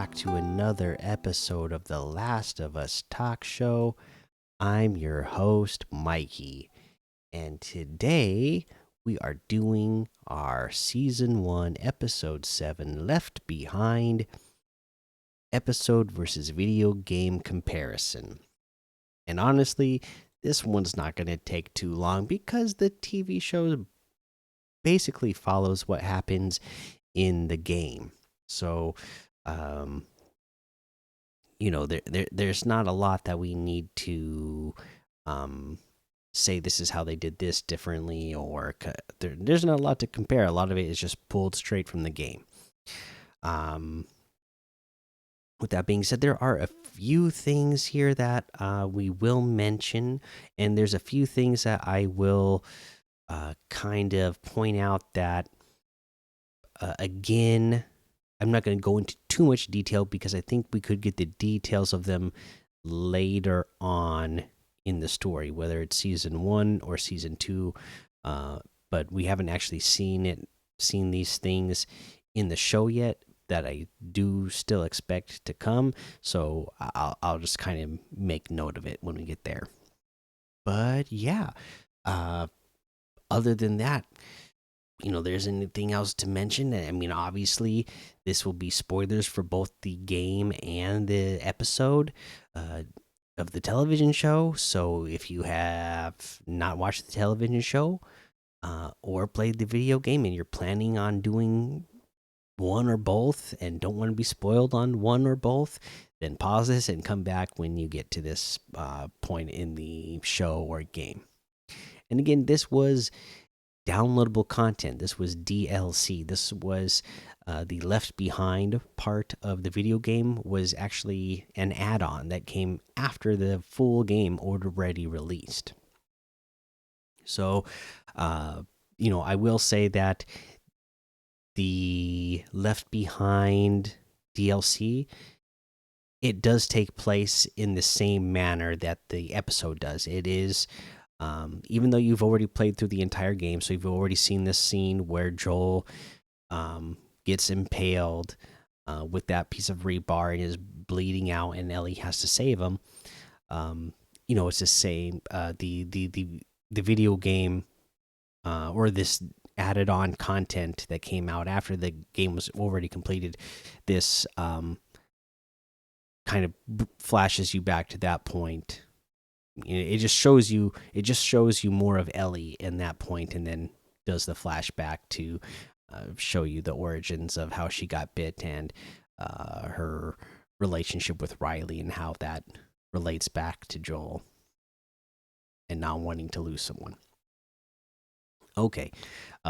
back to another episode of the Last of Us Talk Show. I'm your host, Mikey, and today we are doing our Season 1, Episode 7 Left Behind episode versus video game comparison. And honestly, this one's not going to take too long because the TV show basically follows what happens in the game. So, um, there's not a lot that we need to um, say this is how they did this differently, or there's not a lot to compare. A lot of it is just pulled straight from the game. Um, with that being said, there are a few things here that we will mention, and there's a few things that I will kind of point out that, again, I'm not going to go into too much detail because I think we could get the details of them later on in the story, whether it's season 1 or season 2. But we haven't actually seen these things in the show yet that I do still expect to come. So I'll just kind of make note of it when we get there. But yeah, other than that, there's anything else to mention? I mean, obviously, this will be spoilers for both the game and the episode of the television show. So if you have not watched the television show or played the video game and you're planning on doing one or both and don't want to be spoiled on one or both, then pause this and come back when you get to this point in the show or game. And again, this was downloadable content. This was DLC. This was the Left Behind part of the video game was actually an add-on that came after the full game already released. So, I will say that the Left Behind DLC, it does take place in the same manner that the episode does. It is even though you've already played through the entire game, so you've already seen this scene where Joel gets impaled with that piece of rebar and is bleeding out, and Ellie has to save him. It's the same. The video game or this added on content that came out after the game was already completed. This kind of flashes you back to that point. It just shows you more of Ellie in that point, and then does the flashback to show you the origins of how she got bit and her relationship with Riley and how that relates back to Joel and not wanting to lose someone. Okay,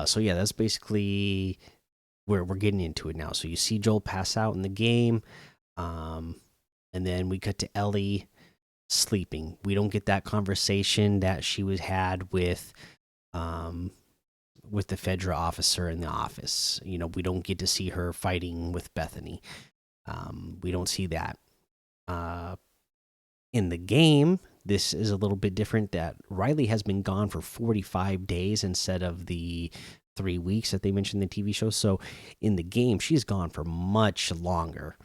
so yeah, that's basically where we're getting into it now. So you see Joel pass out in the game, and then we cut to Ellie sleeping. We don't get that conversation that she had with the Fedra officer in the office. We don't get to see her fighting with Bethany. We don't see that. In the game, this is a little bit different. That Riley has been gone for 45 days instead of the 3 weeks that they mentioned in the TV show. So in the game, she's gone for much longer.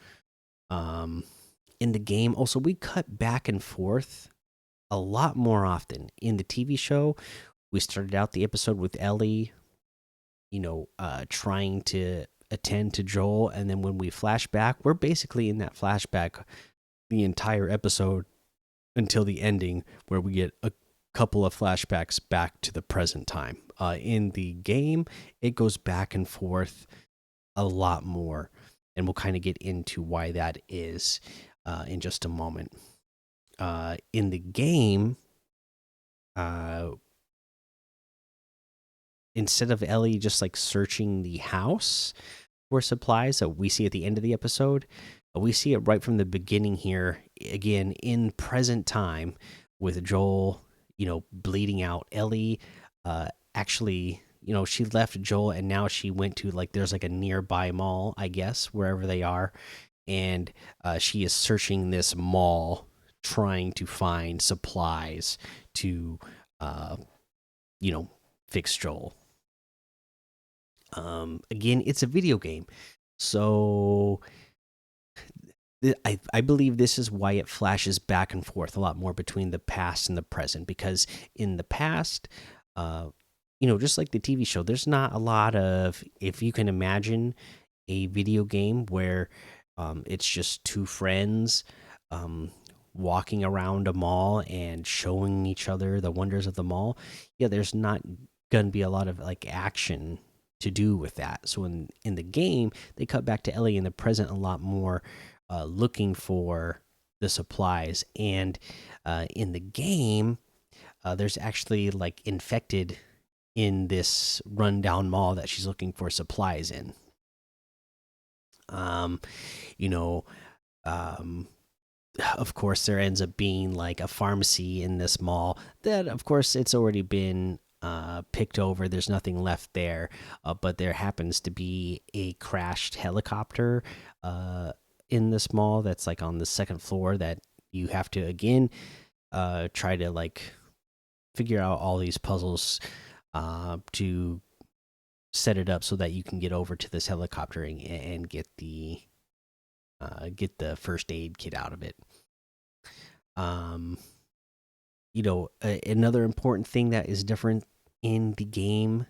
In the game, also, we cut back and forth a lot more often. In the TV show, we started out the episode with Ellie, trying to attend to Joel, and then when we flash back, we're basically in that flashback the entire episode until the ending, where we get a couple of flashbacks back to the present time. In the game, it goes back and forth a lot more, and we'll kind of get into why that is in just a moment. In the game, instead of Ellie just like searching the house for supplies that we see at the end of the episode, we see it right from the beginning here, again in present time, with Joel, bleeding out. Ellie, actually, she left Joel and now she went to there's like a nearby mall, I guess, wherever they are, and she is searching this mall trying to find supplies to fix Joel. Again, it's a video game, so I believe this is why it flashes back and forth a lot more between the past and the present, because in the past, uh, just like the TV show, there's not a lot of, if you can imagine a video game where it's just two friends um, walking around a mall and showing each other the wonders of the mall. Yeah, there's not going to be a lot of like action to do with that. So in the game, they cut back to Ellie in the present a lot more, looking for the supplies. And in the game, there's actually like infected in this rundown mall that she's looking for supplies in. Um, you know, um, of course, there ends up being like a pharmacy in this mall that, of course, it's already been picked over. There's nothing left there, but there happens to be a crashed helicopter in this mall that's like on the second floor that you have to again try to like figure out all these puzzles to set it up so that you can get over to this helicopter and get the first aid kit out of it. Um, another important thing that is different in the game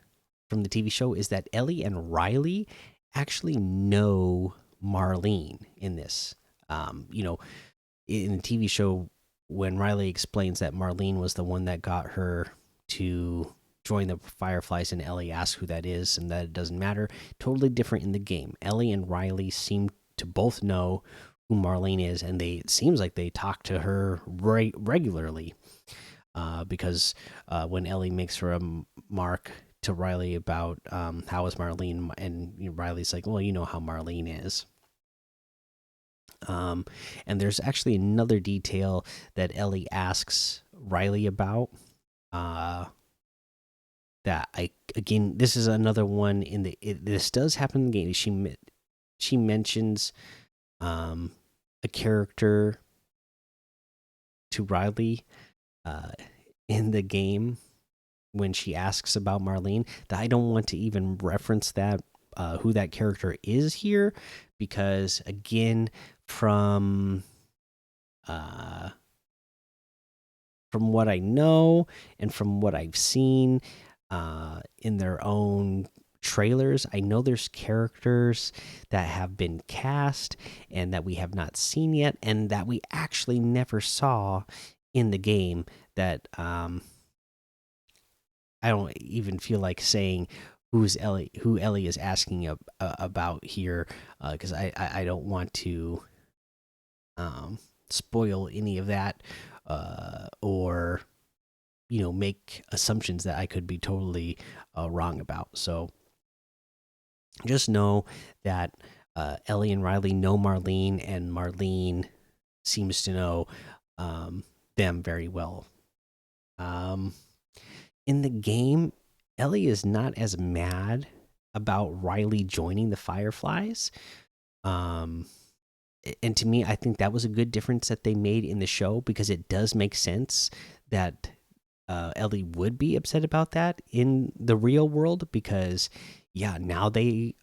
from the TV show is that Ellie and Riley actually know Marlene in this. In the TV show, when Riley explains that Marlene was the one that got her to join the Fireflies, and Ellie asks who that is, and that it doesn't matter. Totally different in the game. Ellie and Riley seem to both know who Marlene is, and it seems like they talk to her regularly. Because when Ellie makes her a mark to Riley about how is Marlene, and Riley's like, well, you know how Marlene is. And there's actually another detail that Ellie asks Riley about. That again, this is another one in this does happen in the game. She mentions a character to Riley in the game when she asks about Marlene, that I don't want to even reference that who that character is here, because again, from what I know and from what I've seen in their own trailers, I know there's characters that have been cast and that we have not seen yet, and that we actually never saw in the game, that I don't even feel like saying who Ellie is asking about here, because I don't want to spoil any of that, or make assumptions that I could be totally wrong about. So just know that Ellie and Riley know Marlene, and Marlene seems to know them very well. In the game, Ellie is not as mad about Riley joining the Fireflies. And to me, I think that was a good difference that they made in the show, because it does make sense that Ellie would be upset about that in the real world, because yeah, now they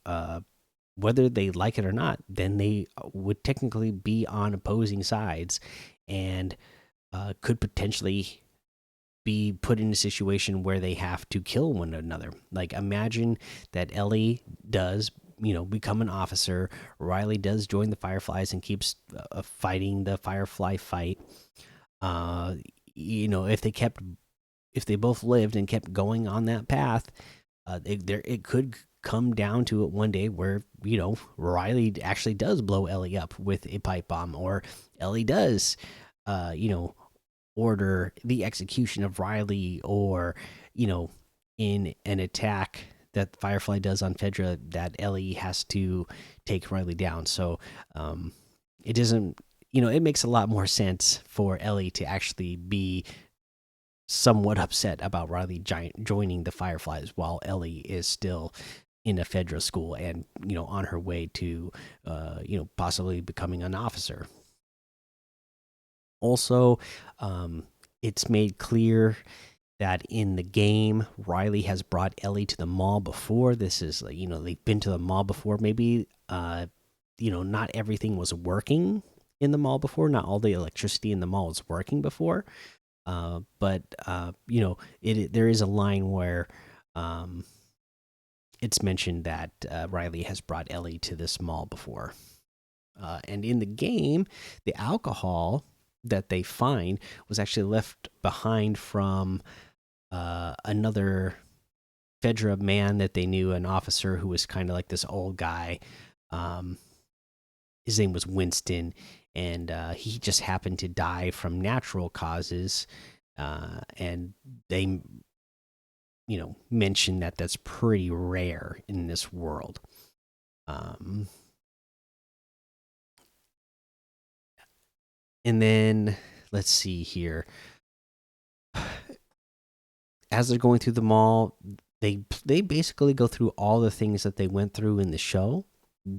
whether they like it or not, then they would technically be on opposing sides, and could potentially be put in a situation where they have to kill one another. Like, imagine that Ellie does, become an officer. Riley does join the Fireflies and keeps fighting the Firefly fight. If they both lived and kept going on that path, it could come down to it one day where Riley actually does blow Ellie up with a pipe bomb, or Ellie does, order the execution of Riley, or in an attack that Firefly does on Fedra, that Ellie has to take Riley down. So it doesn't, it makes a lot more sense for Ellie to actually be somewhat upset about Riley joining the Fireflies, while Ellie is still in a Fedra school and on her way to possibly becoming an officer. Also, it's made clear that in the game, Riley has brought Ellie to the mall before. This is, they've been to the mall before. Maybe, not everything was working in the mall before. Not all the electricity in the mall is working before. But you know, there is a line where um, it's mentioned that Riley has brought Ellie to this mall before. And in the game, the alcohol that they find was actually left behind from another Fedra man that they knew, an officer who was kind of like this old guy. Um, his name was Winston, and he just happened to die from natural causes. And they, mention that that's pretty rare in this world. Um, and then let's see here. As they're going through the mall, they basically go through all the things that they went through in the show,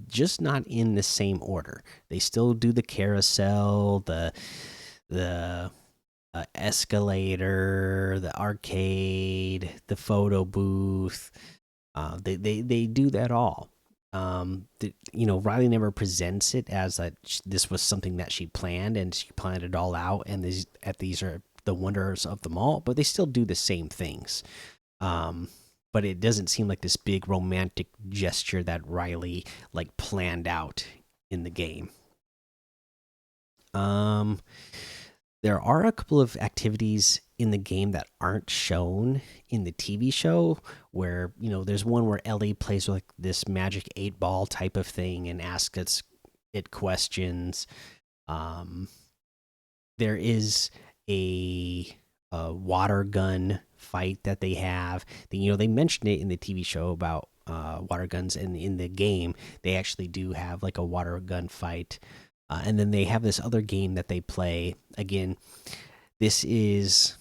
just not in the same order. They still do the carousel, the escalator, the arcade, the photo booth. They do that all. Riley never presents it as that this was something that she planned and she planned it all out, and these are the wonders of the mall, but they still do the same things. But it doesn't seem like this big romantic gesture that Riley like planned out in the game. There are a couple of activities in the game that aren't shown in the TV show, where there's one where Ellie plays with like this magic 8-ball type of thing and asks it questions. There is a water gun fight that they have. They mentioned it in the TV show about water guns, and in the game they actually do have like a water gun fight. And then they have this other game that they play. Again, this is,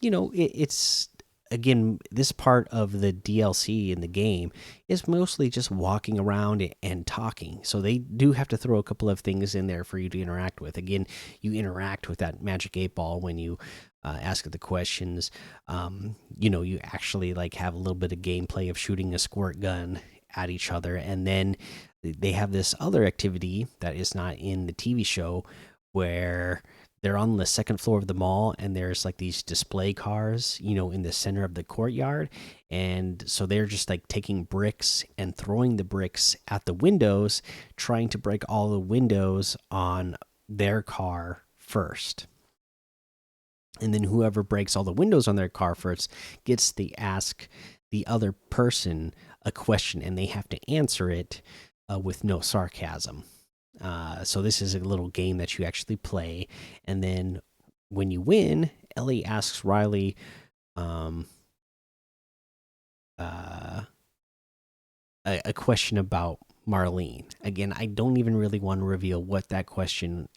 it's again, this part of the DLC in the game is mostly just walking around and talking. So they do have to throw a couple of things in there for you to interact with. Again, you interact with that magic 8-ball when you ask it the questions. You actually like have a little bit of gameplay of shooting a squirt gun at each other, and then they have this other activity that is not in the TV show where they're on the second floor of the mall, and there's like these display cars, in the center of the courtyard. And so they're just like taking bricks and throwing the bricks at the windows, trying to break all the windows on their car first. And then whoever breaks all the windows on their car first gets to ask the other person a question, and they have to answer it with no sarcasm. So this is a little game that you actually play, and then when you win, Ellie asks Riley a question about Marlene. Again, I don't even really want to reveal what that question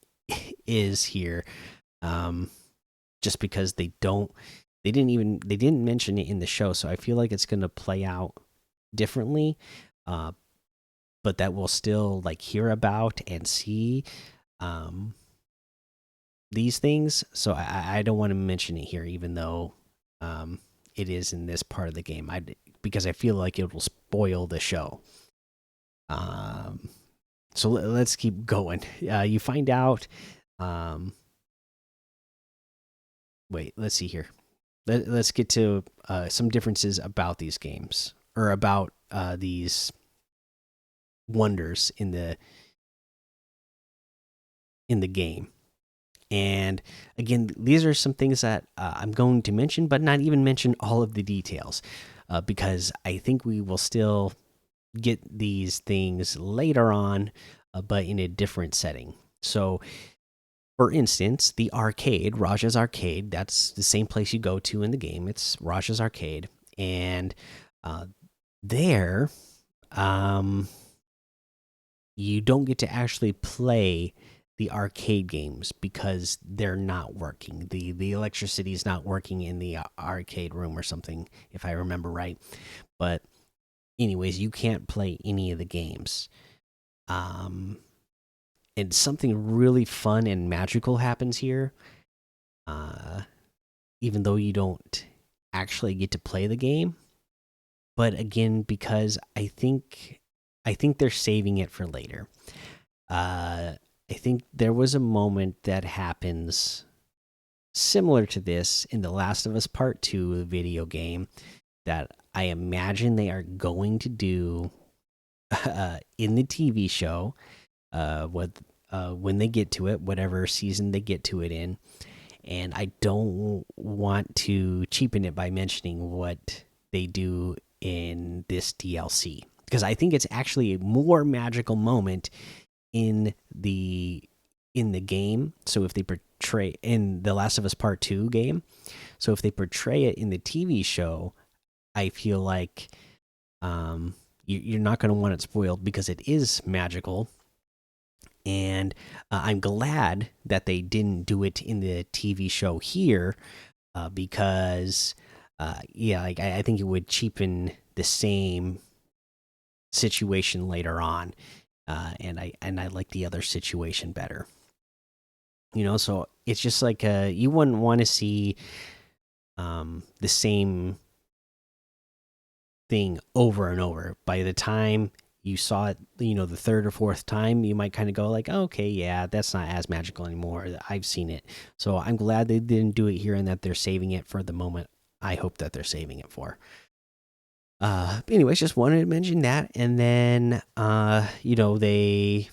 is here, just because they didn't mention it in the show, so I feel like it's going to play out differently. But that we'll still like hear about and see these things. So I don't want to mention it here, even though it is in this part of the game. Because I feel like it will spoil the show. So let's keep going. You find out. Wait, let's see here. Let's get to some differences about these games, or about these wonders in the game. And again, these are some things that I'm going to mention, but not even mention all of the details, because I think we will still get these things later on, but in a different setting. So for instance, the arcade, Raja's Arcade, that's the same place you go to in the game. It's Raja's Arcade. And there, you don't get to actually play the arcade games because they're not working. The electricity is not working in the arcade room or something, if I remember right. But anyways, you can't play any of the games. And something really fun and magical happens here. Even though you don't actually get to play the game. But again, because I think they're saving it for later. I think there was a moment that happens similar to this in The Last of Us Part 2 video game that I imagine they are going to do in the TV show when they get to it, whatever season they get to it in. And I don't want to cheapen it by mentioning what they do in this DLC because I think it's actually a more magical moment in the game. So if they portray in the Last of Us Part 2 game, so if they portray it in the TV show, I feel like you're not going to want it spoiled because it is magical. And I'm glad that they didn't do it in the TV show here because, yeah, like I think it would cheapen the same situation later on, and I like the other situation better. So it's just like you wouldn't want to see the same thing over and over. By the time you saw it, the third or fourth time, you might kind of go like, okay, yeah, that's not as magical anymore. I've seen it. So I'm glad they didn't do it here and that they're saving it for the moment I hope that they're saving it for. Anyways, just wanted to mention that. And then they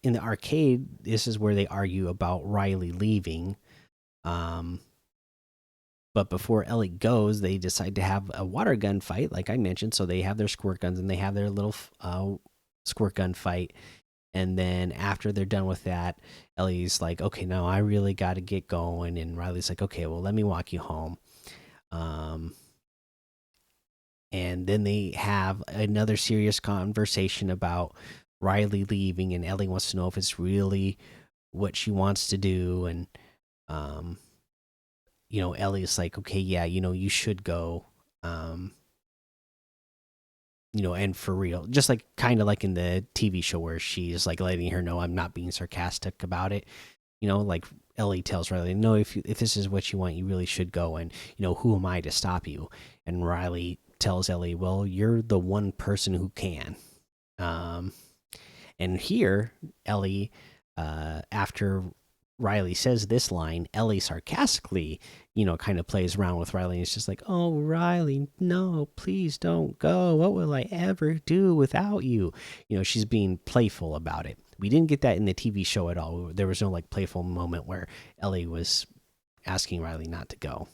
in the arcade, this is where they argue about Riley leaving. But before Ellie goes, they decide to have a water gun fight, like I mentioned. So they have their squirt guns and they have their little squirt gun fight. And then after they're done with that, Ellie's like, okay, no, I really got to get going. And Riley's like, okay, well, let me walk you home. And then they have another serious conversation about Riley leaving, and Ellie wants to know if it's really what she wants to do. And, Ellie's like, okay, yeah, you should go. And for real, just like kind of like in the TV show where she's like letting her know I'm not being sarcastic about it. Like Ellie tells Riley, no, if this is what you want, you really should go. And who am I to stop you? And Riley tells Ellie, well, you're the one person who can. And here, Ellie, after Riley says this line, Ellie sarcastically, kind of plays around with Riley. And it's just like, oh, Riley, no, please don't go. What will I ever do without you? She's being playful about it. We didn't get that in the TV show at all. There was no like playful moment where Ellie was asking Riley not to go.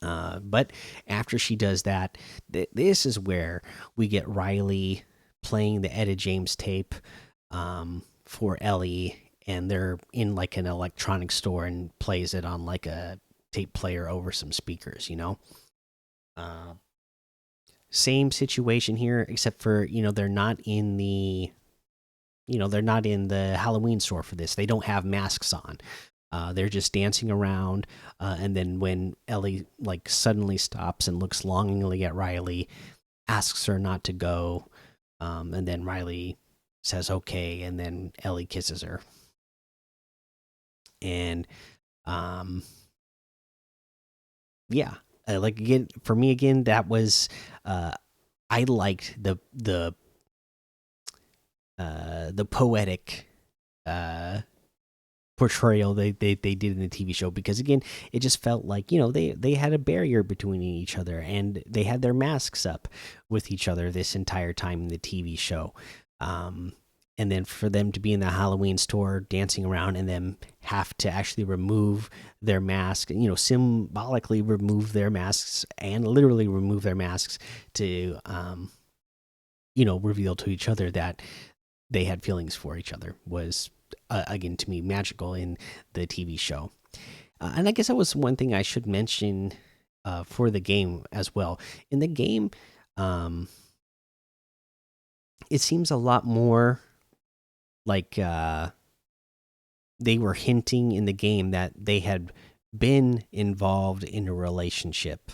But after she does that, this is where we get Riley playing the Etta James tape for Ellie, and they're in like an electronic store and plays it on like a tape player over some speakers. Same situation here, except for they're not in the Halloween store for this. They don't have masks on. They're just dancing around, and then when Ellie like suddenly stops and looks longingly at Riley, asks her not to go, and then Riley says okay, and then Ellie kisses her. And yeah, like again for me again that was I liked the poetic portrayal they did in the TV show, because again it just felt like they had a barrier between each other and they had their masks up with each other this entire time in the TV show. And then for them to be in the Halloween store dancing around and then have to actually remove their mask, symbolically remove their masks and literally remove their masks to reveal to each other that they had feelings for each other was again to me magical in the TV show. And I guess that was one thing I should mention for the game as well. In the game, it seems a lot more like they were hinting in the game that they had been involved in a relationship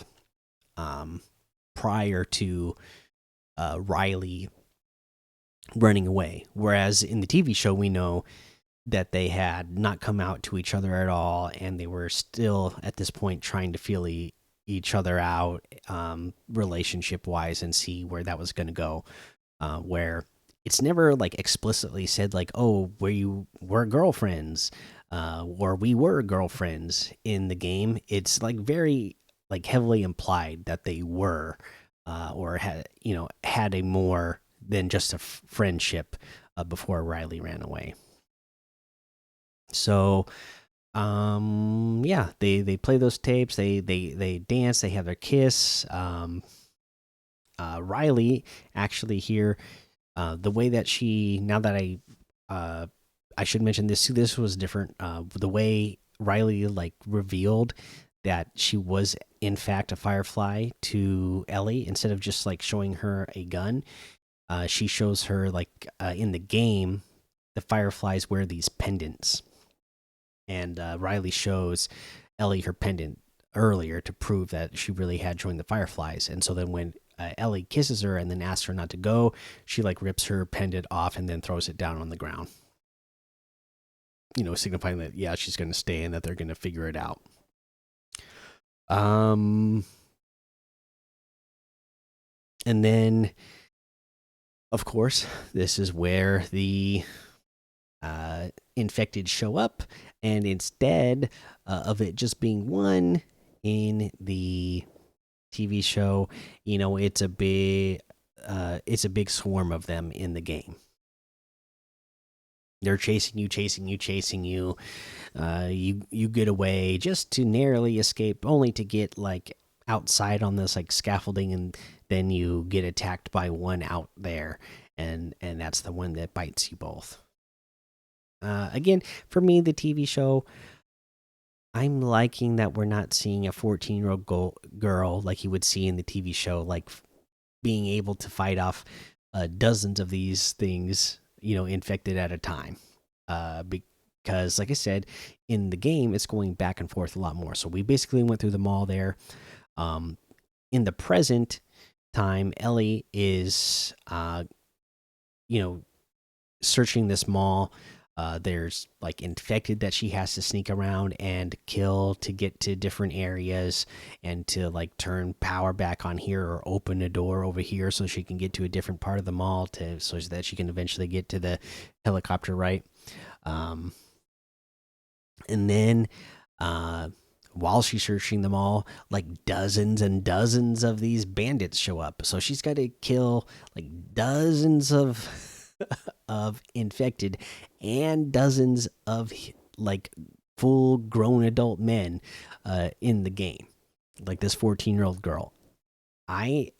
prior to Riley running away. Whereas in the TV show, we know that they had not come out to each other at all, and they were still at this point trying to feel each other out relationship wise and see where that was going to go. Where it's never like explicitly said like, oh, were girlfriends, or we were girlfriends in the game. It's like very like heavily implied that they were, or had had a more than just a friendship before Riley ran away. So yeah, they play those tapes, they dance, they have their kiss. Riley actually here, the way that she, now that uh I should mention this too, this was different. The way Riley like revealed that she was in fact a firefly to Ellie, instead of just like showing her a gun, she shows her like, in the game the fireflies wear these pendants, and Riley shows Ellie her pendant earlier to prove that she really had joined the Fireflies. And so then when Ellie kisses her and then asks her not to go, she like rips her pendant off and then throws it down on the ground. Signifying that yeah, she's going to stay and that they're going to figure it out. And then, of course, this is where the infected show up, and instead of it just being one in the TV show, it's a big swarm of them in the game. They're chasing you, chasing you, chasing you. You get away just to narrowly escape, only to get like outside on this like scaffolding, and then you get attacked by one out there, and that's the one that bites you both. Again, for me, the TV show, I'm liking that we're not seeing a 14-year-old girl like you would see in the TV show, like being able to fight off dozens of these things, infected at a time. Because, like I said, in the game, it's going back and forth a lot more. So we basically went through the mall there. In the present time, Ellie is, searching this mall. There's like infected that she has to sneak around and kill to get to different areas, and to like turn power back on here or open a door over here so she can get to a different part of the mall, so that she can eventually get to the helicopter, right? And then while she's searching the mall, like dozens and dozens of these bandits show up. So she's got to kill like dozens of of infected and dozens of like full grown adult men in the game, like this 14-year-old girl. I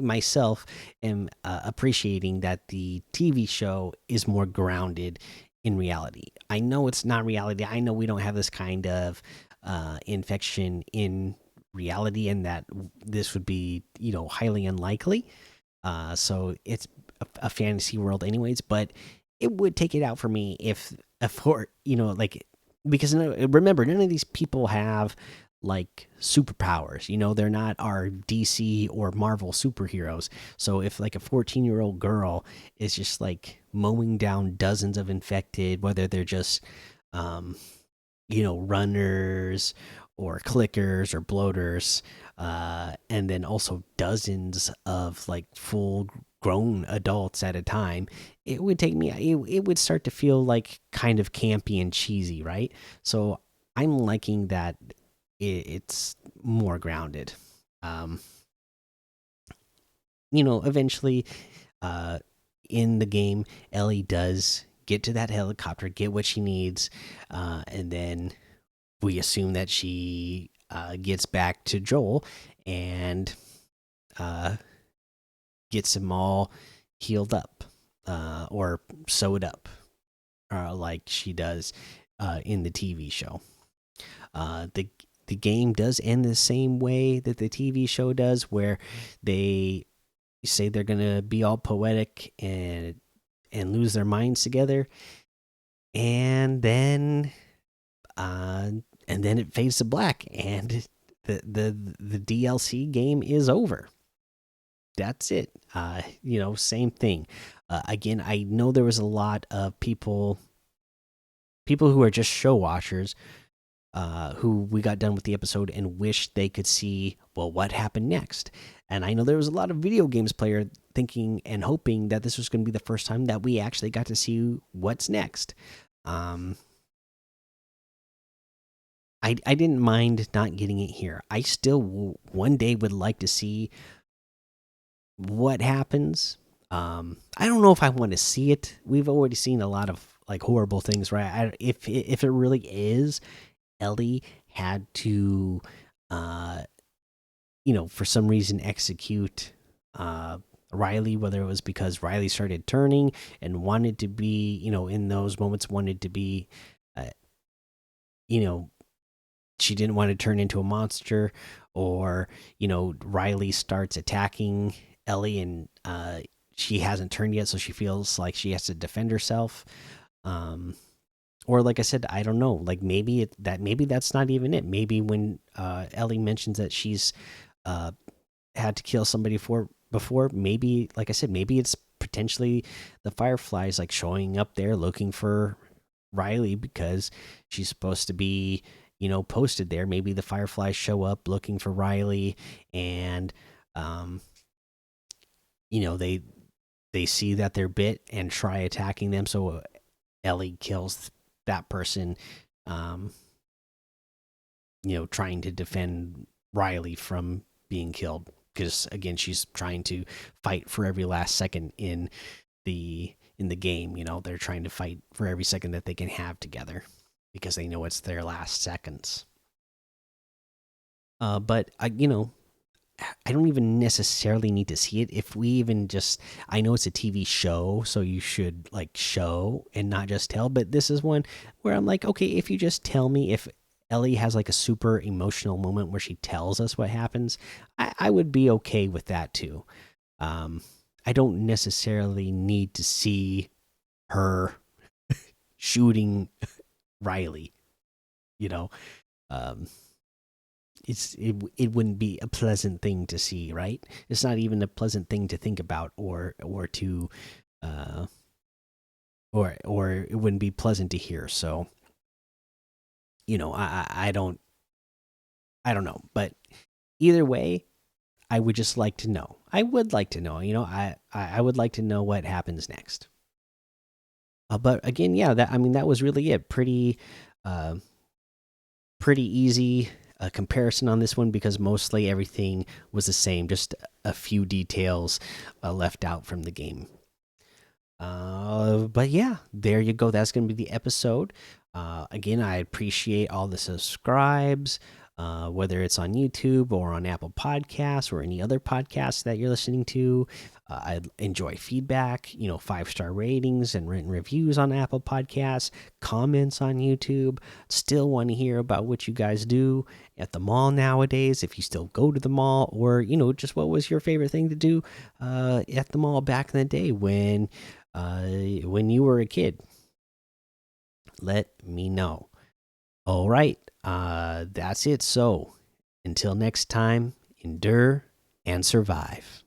myself am appreciating that the TV show is more grounded in reality. I know it's not reality. I know we don't have this kind of infection in reality, and that this would be highly unlikely. So it's a fantasy world anyways, but it would take it out for me if for like, because remember, none of these people have like superpowers. They're not our DC or Marvel superheroes. So if like a 14-year-old girl is just like mowing down dozens of infected, whether they're just runners or clickers or bloaters, and then also dozens of like full grown adults at a time, it would take me, it would start to feel like kind of campy and cheesy, right? So I'm liking that it's more grounded. um Eventually, uh in the game, Ellie does get to that helicopter, get what she needs, and then we assume that she gets back to Joel, and uh, gets him all healed up, or sewed up, like she does in the TV show. The game does end the same way that the TV show does, where they say they're gonna be all poetic and lose their minds together, and then uh, it fades to black, and the DLC game is over. That's it. Same thing. Again, I know there was a lot of people who are just show watchers, who we got done with the episode and wished they could see, well, what happened next. And I know there was a lot of video games player thinking and hoping that this was going to be the first time that we actually got to see what's next. I didn't mind not getting it here. I still one day would like to see what happens. I don't know if I want to see it. We've already seen a lot of like horrible things, right? If it really is, Ellie had to, uh, for some reason execute Riley, whether it was because Riley started turning and wanted to be, in those moments wanted to be, uh, you know, she didn't want to turn into a monster, or Riley starts attacking Ellie and she hasn't turned yet, so she feels like she has to defend herself. Um, or like I said, I don't know. Like maybe that's not even it. Maybe when Ellie mentions that she's uh, had to kill somebody for before, maybe like I said, maybe it's potentially the Fireflies like showing up there looking for Riley because she's supposed to be posted there. Maybe the Fireflies show up looking for Riley, and um, they see that they're bit and try attacking them. So Ellie kills that person, um, trying to defend Riley from being killed. Because again, she's trying to fight for every last second in the game. They're trying to fight for every second that they can have together because they know it's their last seconds. But I don't even necessarily need to see it. If we even just, I know it's a TV show, so you should like show and not just tell. But this is one where I'm like, okay, if you just tell me, if Ellie has like a super emotional moment where she tells us what happens, I would be okay with that too. I don't necessarily need to see her shooting Riley. You know, um, it wouldn't be a pleasant thing to see, right? It's not even a pleasant thing to think about, or to uh or it wouldn't be pleasant to hear. So I don't know, but either way, I would just like to know. I would like to know. I would like to know what happens next. But again, yeah, that was really it. Uh, pretty easy comparison on this one because mostly everything was the same, just a few details left out from the game. But yeah, there you go. That's going to be the episode. Again, I appreciate all the subscribes, whether it's on YouTube or on Apple Podcasts or any other podcasts that you're listening to. I enjoy feedback, 5-star ratings and written reviews on Apple Podcasts, comments on YouTube. Still want to hear about what you guys do at the mall nowadays, if you still go to the mall, or, just what was your favorite thing to do at the mall back in the day when you were a kid. Let me know. All right, that's it. So until next time, endure and survive.